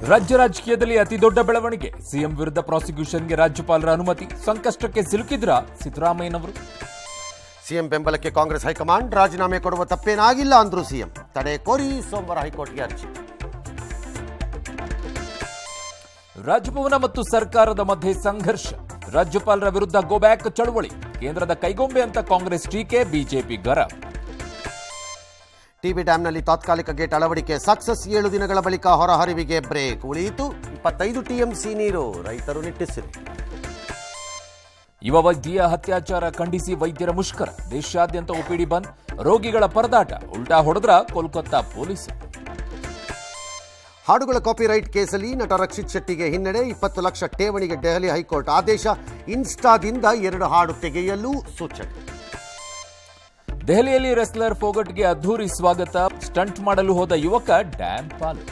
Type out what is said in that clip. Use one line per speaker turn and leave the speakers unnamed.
ರಾಜ್ಯ ರಾಜಕೀಯದಲ್ಲಿ ಅತಿ ದೊಡ್ಡ ಬೆಳವಣಿಗೆ. ಸಿಎಂ ವಿರುದ್ಧ ಪ್ರಾಸಿಕ್ಯೂಷನ್ಗೆ ರಾಜ್ಯಪಾಲರ ಅನುಮತಿ. ಸಂಕಷ್ಟಕ್ಕೆ ಸಿಲುಕಿದ್ರ ಸಿದ್ದರಾಮಯ್ಯನವರು.
ಸಿಎಂ ಬೆಂಬಲಕ್ಕೆ ಕಾಂಗ್ರೆಸ್ ಹೈಕಮಾಂಡ್ ರಾಜೀನಾಮೆ ಕೊಡುವ ತಪ್ಪೇನಾಗಿಲ್ಲ ಅಂದ್ರು ಸಿಎಂ. ತಡೆ ಕೋರಿ ಸೋಮವಾರ ಹೈಕೋರ್ಟ್ಗೆ ಅರ್ಜಿ.
ರಾಜಭವನ ಮತ್ತು ಸರ್ಕಾರದ ಮಧ್ಯೆ ಸಂಘರ್ಷ. ರಾಜ್ಯಪಾಲರ ವಿರುದ್ಧ ಗೋಬ್ಯಾಕ್ ಚಳವಳಿ. ಕೇಂದ್ರದ ಕೈಗೊಂಬೆ ಅಂತ ಕಾಂಗ್ರೆಸ್ ಟೀಕೆ, ಬಿಜೆಪಿ ಗರಂ.
ಟಿಬಿ ಡ್ಯಾಂನಲ್ಲಿ ತಾತ್ಕಾಲಿಕ ಗೇಟ್ ಅಳವಡಿಕೆ ಸಕ್ಸಸ್. 7 ದಿನಗಳ ಬಳಿಕ ಹೊರಹರಿವಿಗೆ ಬ್ರೇಕ್. ಉಳಿಯಿತು 25 ಟಿಎಂಸಿ ನೀರು. ರೈತರು ನಿಟ್ಟುಸಿರು.
ಯುವ ವೈದ್ಯ ಅತ್ಯಾಚಾರ ಖಂಡಿಸಿ ವೈದ್ಯರ ಮುಷ್ಕರ. ದೇಶಾದ್ಯಂತ ಒಪಿಡಿ ಬಂದ್. ರೋಗಿಗಳ ಪರದಾಟ. ಉಲ್ಟಾ ಹೊಡೆದ್ರ ಕೋಲ್ಕತ್ತಾ ಪೊಲೀಸರು.
ಹಾಡುಗಳ ಕಾಪಿರೈಟ್ ಕೇಸಲ್ಲಿ ನಟ ರಕ್ಷಿತ್ ಶೆಟ್ಟಿಗೆ ಹಿನ್ನಡೆ. 20 ಲಕ್ಷ ಠೇವಣಿಗೆ ದೆಹಲಿ ಹೈಕೋರ್ಟ್ ಆದೇಶ. ಇನ್ಸ್ಟಾದಿಂದ 2 ಹಾಡು ತೆಗೆಯಲು ಸೂಚನೆ.
ದೆಹಲಿಯಲ್ಲಿ ರೆಸ್ಲರ್ ಫೋಗಟ್ಗೆ ಅದ್ಧೂರಿ ಸ್ವಾಗತ. ಸ್ಟಂಟ್ ಮಾಡಲು ಹೋದ ಯುವಕ ಡ್ಯಾಮ್ ಪಾಲು.